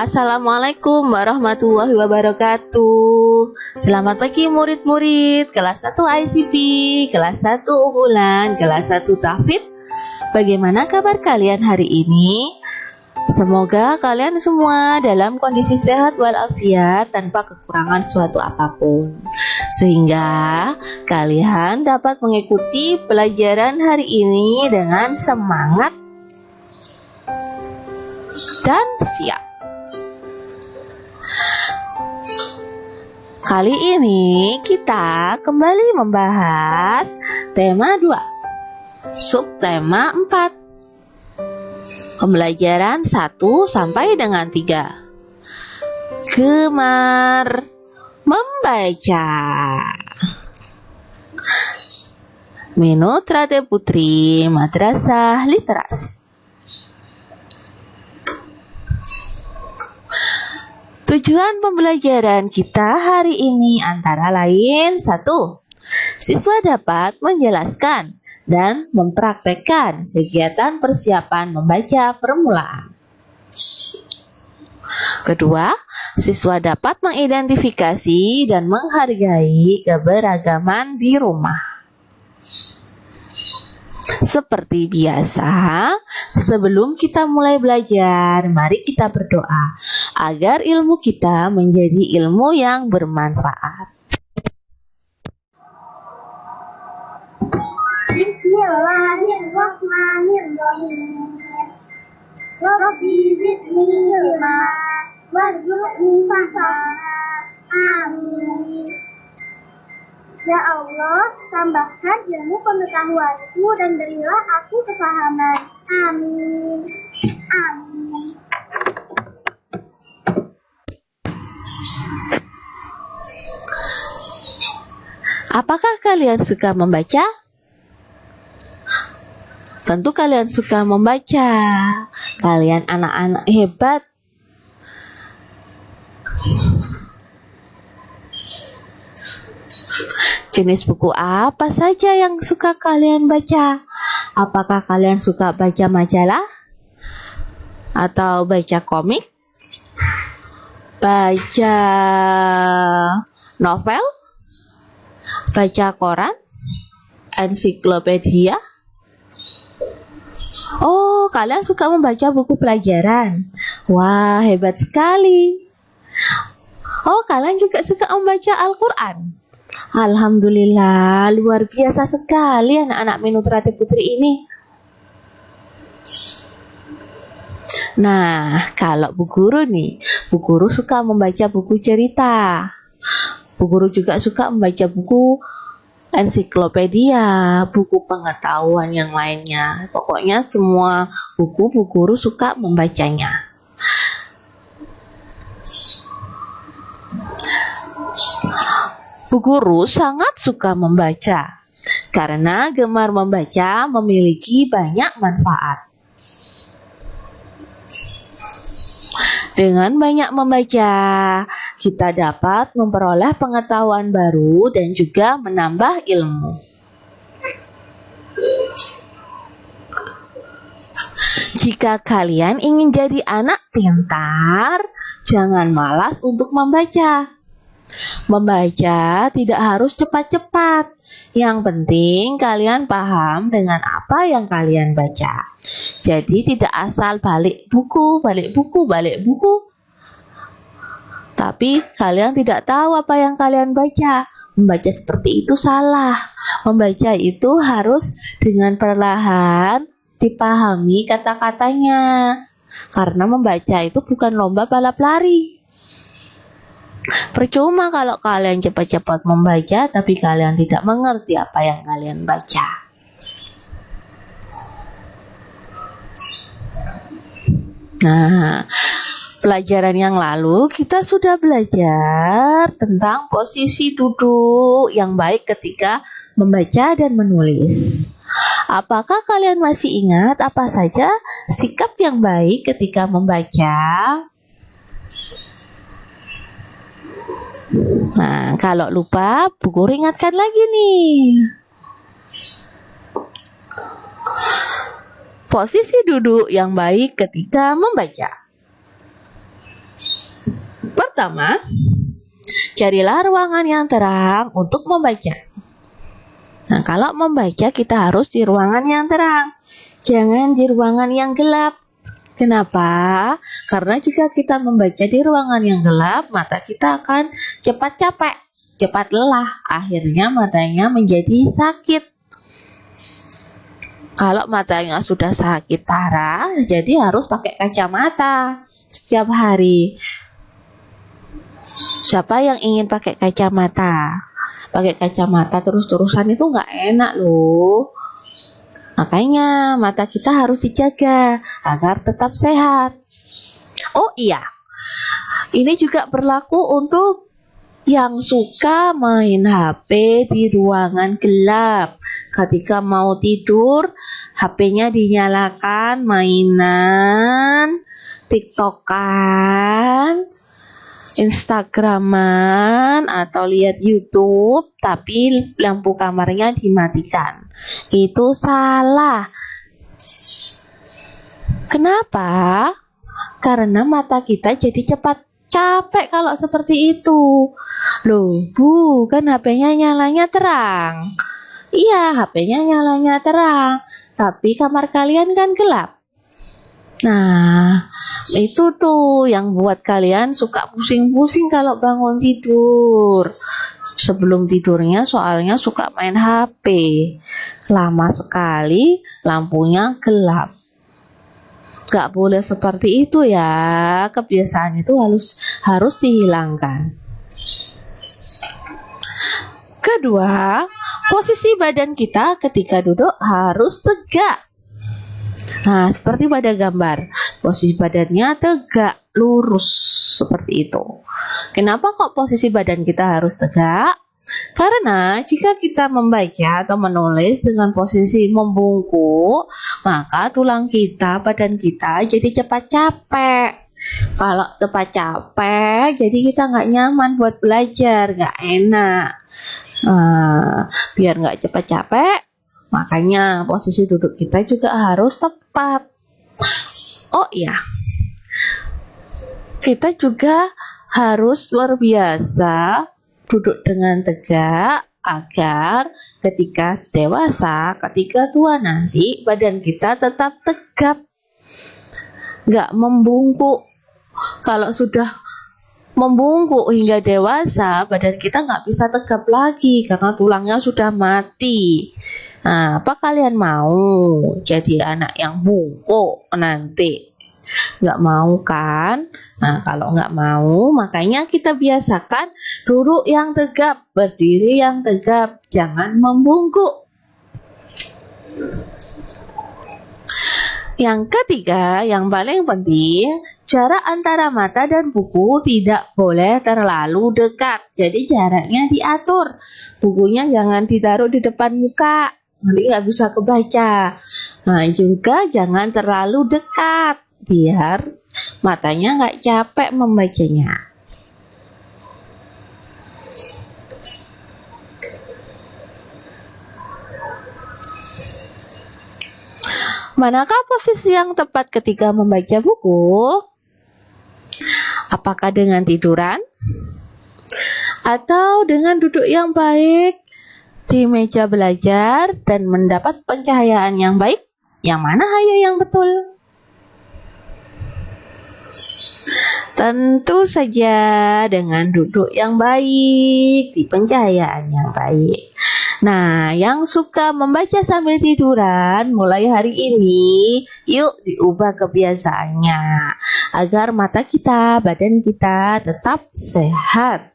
Assalamualaikum warahmatullahi wabarakatuh. Selamat pagi murid-murid kelas 1 ICP, kelas 1 unggulan, kelas 1 Tahfidz. Bagaimana kabar kalian hari ini? Semoga kalian semua dalam kondisi sehat walafiat tanpa kekurangan suatu apapun, sehingga kalian dapat mengikuti pelajaran hari ini dengan semangat dan siap. Kali ini kita kembali membahas tema 2, subtema 4, pembelajaran 1 sampai dengan 3. Gemar membaca. Minutrate Putri Madrasah Literasi. Tujuan pembelajaran kita hari ini antara lain 1. Siswa dapat menjelaskan dan mempraktekkan kegiatan persiapan membaca permulaan. Kedua, siswa dapat mengidentifikasi dan menghargai keberagaman di rumah. Seperti biasa, sebelum kita mulai belajar, mari kita berdoa agar ilmu kita menjadi ilmu yang bermanfaat. Bismillahirrahmanirrahim. Rabbi zidni ilma warzuqni fahma. Amin. Ya Allah, tambahkan ilmu pengetahuanku dan berilah aku kepahaman. Amin. Amin. Apakah kalian suka membaca? Tentu kalian suka membaca. Kalian anak-anak hebat. Jenis buku apa saja yang suka kalian baca? Apakah kalian suka baca majalah? Atau baca komik? Baca novel? Baca koran? Ensiklopedia? Oh, kalian suka membaca buku pelajaran. Wah, hebat sekali. Oh, kalian juga suka membaca Al-Quran. Alhamdulillah, luar biasa sekali anak-anak Minutrate Putri ini. Nah, kalau Bu Guru nih, Bu Guru suka membaca buku cerita. Bu Guru juga suka membaca buku ensiklopedia, buku pengetahuan yang lainnya. Pokoknya semua buku Bu Guru suka membacanya. Bu Guru sangat suka membaca karena gemar membaca memiliki banyak manfaat. Dengan banyak membaca, kita dapat memperoleh pengetahuan baru dan juga menambah ilmu. Jika kalian ingin jadi anak pintar, jangan malas untuk membaca. Membaca tidak harus cepat-cepat. Yang penting kalian paham dengan apa yang kalian baca. Jadi tidak asal balik buku. Tapi kalian tidak tahu apa yang kalian baca. Membaca seperti itu salah. Membaca itu harus dengan perlahan dipahami kata-katanya. Karena membaca itu bukan lomba balap lari. Percuma kalau kalian cepat-cepat membaca tapi kalian tidak mengerti apa yang kalian baca. Nah, pelajaran yang lalu kita sudah belajar tentang posisi duduk yang baik ketika membaca dan menulis. Apakah kalian masih ingat apa saja sikap yang baik ketika membaca? Nah, kalau lupa, Bu Guru ingatkan lagi nih. Posisi duduk yang baik ketika membaca. Pertama, carilah ruangan yang terang untuk membaca. Nah, kalau membaca kita harus di ruangan yang terang, jangan di ruangan yang gelap. Kenapa? Karena jika kita membaca di ruangan yang gelap, mata kita akan cepat capek, cepat lelah. Akhirnya matanya menjadi sakit. Kalau matanya sudah sakit parah, jadi harus pakai kacamata setiap hari. Siapa yang ingin pakai kacamata? Pakai kacamata terus-terusan itu nggak enak loh. Makanya mata kita harus dijaga agar tetap sehat. Oh iya, ini juga berlaku untuk yang suka main HP di ruangan gelap. Ketika mau tidur, HP-nya dinyalakan, mainan, TikTokan, Instagraman, atau lihat YouTube, tapi lampu kamarnya dimatikan. Itu salah. Kenapa? Karena mata kita jadi cepat capek kalau seperti itu. Loh, Bu, kan HP-nya nyalanya terang. Iya, HP-nya nyalanya terang, tapi kamar kalian kan gelap. Nah, itu tuh yang buat kalian suka pusing-pusing kalau bangun tidur. Sebelum tidurnya soalnya suka main HP. Lama sekali lampunya gelap. Gak boleh seperti itu ya. Kebiasaan itu harus dihilangkan. Kedua, posisi badan kita ketika duduk harus tegak. Nah, seperti pada gambar, posisi badannya tegak, lurus, seperti itu. Kenapa kok posisi badan kita harus tegak? Karena jika kita membaca atau menulis dengan posisi membungkuk, maka tulang kita, badan kita jadi cepat capek. Kalau cepat capek, jadi kita nggak nyaman buat belajar, nggak enak. Biar nggak cepat capek, makanya posisi duduk kita juga harus tepat. Oh iya, kita juga harus luar biasa duduk dengan tegak agar ketika dewasa, ketika tua nanti badan kita tetap tegap, nggak membungkuk. Kalau sudah membungkuk hingga dewasa, badan kita nggak bisa tegap lagi karena tulangnya sudah mati. Nah, apa kalian mau jadi anak yang bungkuk nanti? Nggak mau kan? Nah, kalau nggak mau, makanya kita biasakan duduk yang tegap, berdiri yang tegap, jangan membungkuk. Yang ketiga, yang paling penting, jarak antara mata dan buku tidak boleh terlalu dekat. Jadi jaraknya diatur. Bukunya jangan ditaruh di depan muka, nanti nggak bisa kebaca. Nah, juga jangan terlalu dekat, biar matanya nggak capek membacanya. Manakah posisi yang tepat ketika membaca buku? Apakah dengan tiduran? Atau dengan duduk yang baik di meja belajar dan mendapat pencahayaan yang baik? Yang mana hayo yang betul? Tentu saja dengan duduk yang baik, di pencahayaan yang baik. Nah, yang suka membaca sambil tiduran, mulai hari ini, yuk diubah kebiasaannya agar mata kita, badan kita tetap sehat.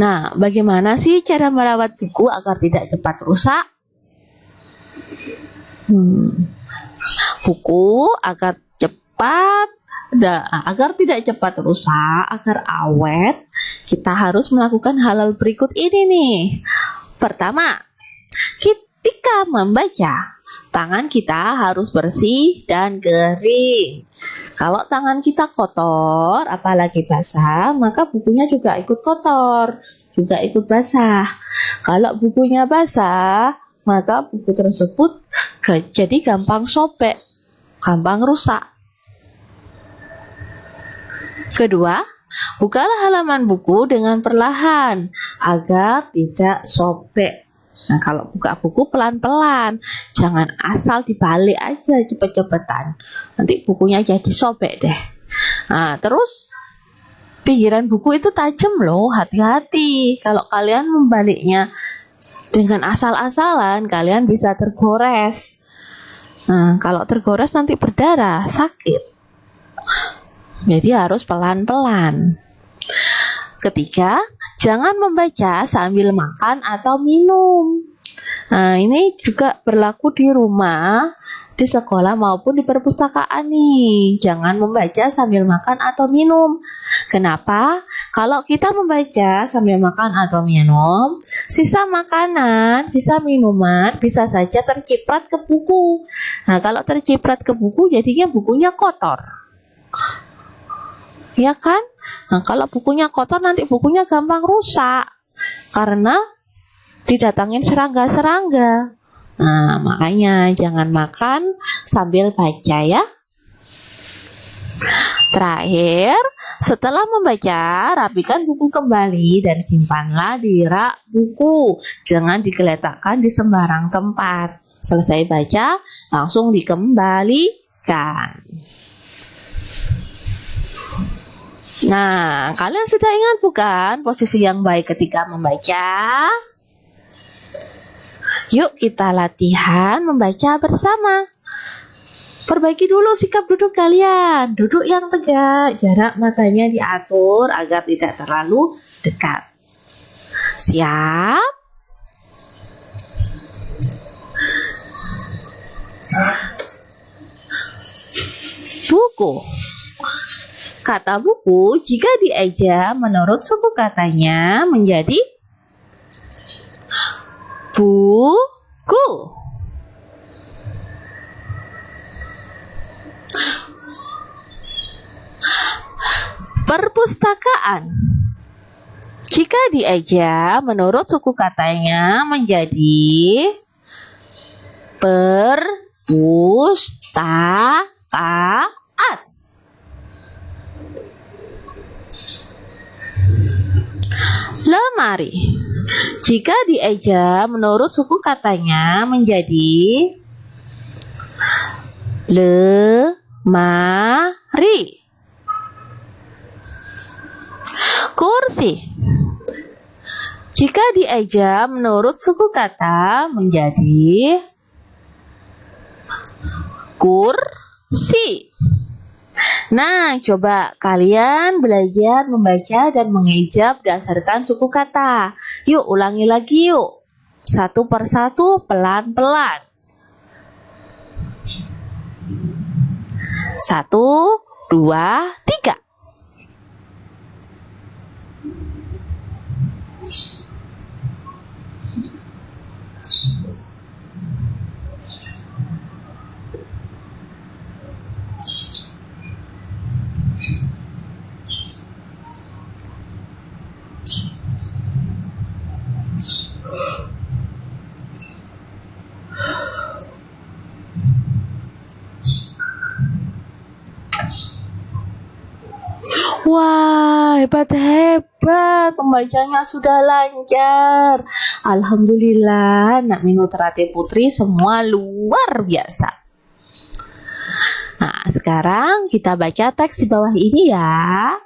Nah, bagaimana sih cara merawat buku agar tidak cepat rusak? Buku agar tidak cepat rusak, agar awet, kita harus melakukan hal-hal berikut ini nih. Pertama, ketika membaca, tangan kita harus bersih dan kering. Kalau tangan kita kotor, apalagi basah, maka bukunya juga ikut kotor, juga ikut basah. Kalau bukunya basah, maka buku tersebut jadi gampang sobek, gampang rusak. Kedua, bukalah halaman buku dengan perlahan agar tidak sobek. Nah, kalau buka buku pelan-pelan, jangan asal dibalik aja cepet-cepetan. Nanti bukunya jadi sobek deh. Nah, terus pinggiran buku itu tajam loh, hati-hati. Kalau kalian membaliknya dengan asal-asalan, kalian bisa tergores. Nah, kalau tergores nanti berdarah, sakit. Jadi harus pelan-pelan. Ketiga, jangan membaca sambil makan atau minum. Nah, ini juga berlaku di rumah, di sekolah maupun di perpustakaan nih. Jangan membaca sambil makan atau minum. Kenapa? Kalau kita membaca sambil makan atau minum, sisa makanan, sisa minuman bisa saja terciprat ke buku. Nah, kalau terciprat ke buku, jadinya bukunya kotor. Ya kan? Nah, kalau bukunya kotor, nanti bukunya gampang rusak. Karena didatangin serangga-serangga. Nah, makanya jangan makan sambil baca ya. Terakhir, setelah membaca, rapikan buku kembali dan simpanlah di rak buku. Jangan digeletakkan di sembarang tempat. Selesai baca, langsung dikembalikan. Nah, kalian sudah ingat bukan posisi yang baik ketika membaca? Yuk kita latihan membaca bersama. Perbaiki dulu sikap duduk kalian. Duduk yang tegak, jarak matanya diatur agar tidak terlalu dekat. Siap? Buku. Kata buku jika dieja menurut suku katanya menjadi buku. Perpustakaan. Jika dieja menurut suku katanya menjadi perpustakaan. Lemari. Jika dieja menurut suku katanya menjadi lemari. Kursi. Jika dieja menurut suku kata menjadi kursi. Nah, coba kalian belajar membaca dan mengeja berdasarkan suku kata. Yuk, ulangi lagi yuk. Satu persatu, pelan-pelan. 1, 2, 3. Wah, hebat-hebat, pembacanya sudah lancar. Alhamdulillah, Nak Minutrate Putri semua luar biasa. Nah, sekarang kita baca teks di bawah ini ya.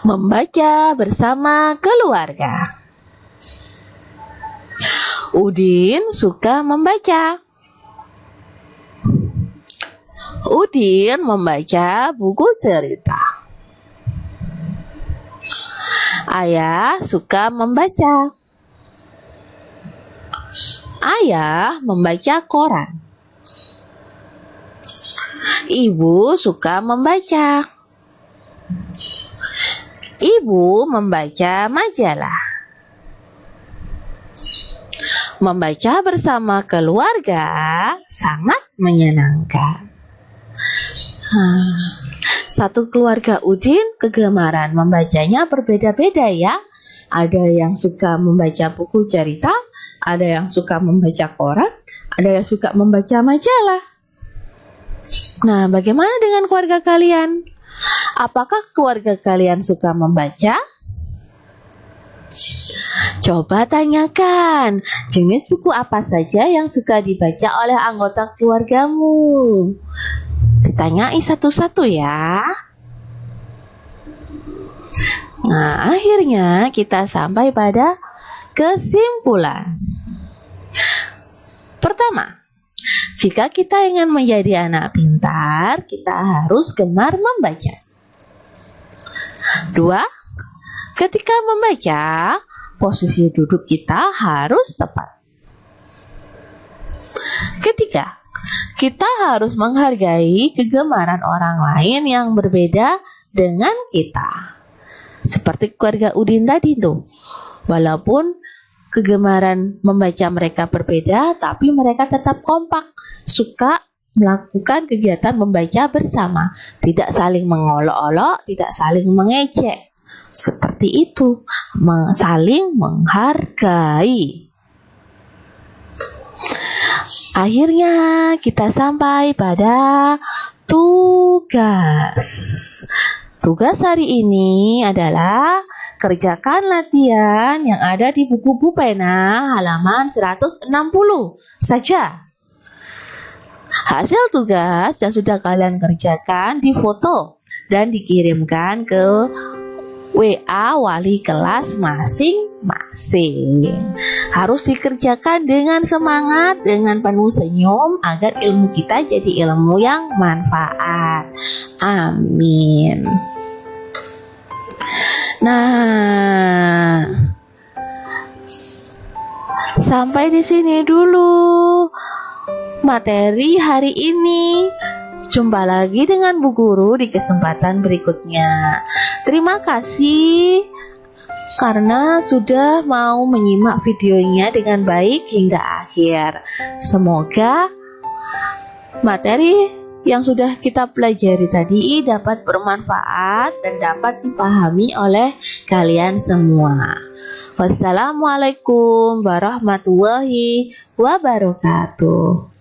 Membaca bersama keluarga. Udin suka membaca. Udin membaca buku cerita. Ayah suka membaca. Ayah membaca koran. Ibu suka membaca. Ibu membaca majalah. Membaca bersama keluarga sangat menyenangkan. Satu keluarga Udin kegemaran membacanya berbeda-beda ya. Ada yang suka membaca buku cerita, ada yang suka membaca koran, ada yang suka membaca majalah. Nah, bagaimana dengan keluarga kalian? Apakah keluarga kalian suka membaca? Coba tanyakan, jenis buku apa saja yang suka dibaca oleh anggota keluargamu. Ditanyai satu-satu ya. Nah, akhirnya kita sampai pada kesimpulan. Pertama, jika kita ingin menjadi anak pintar, kita harus gemar membaca. 2. Ketika membaca, posisi duduk kita harus tepat. 3. Kita harus menghargai kegemaran orang lain yang berbeda dengan kita. Seperti keluarga Udin tadi tuh. Walaupun kegemaran membaca mereka berbeda, tapi mereka tetap kompak, suka melakukan kegiatan membaca bersama, tidak saling mengolok-olok, tidak saling mengejek. Seperti itu, saling menghargai. Akhirnya kita sampai pada tugas. Tugas hari ini adalah kerjakan latihan yang ada di buku Bu Pena halaman 160 saja. Hasil tugas yang sudah kalian kerjakan difoto dan dikirimkan ke WA wali kelas masing-masing. Harus dikerjakan dengan semangat, dengan penuh senyum agar ilmu kita jadi ilmu yang manfaat. Amin. Nah, sampai di sini dulu materi hari ini. Jumpa lagi dengan Bu Guru di kesempatan berikutnya. Terima kasih karena sudah mau menyimak videonya dengan baik hingga akhir. Semoga materi yang sudah kita pelajari tadi dapat bermanfaat dan dapat dipahami oleh kalian semua. Wassalamualaikum warahmatullahi wabarakatuh.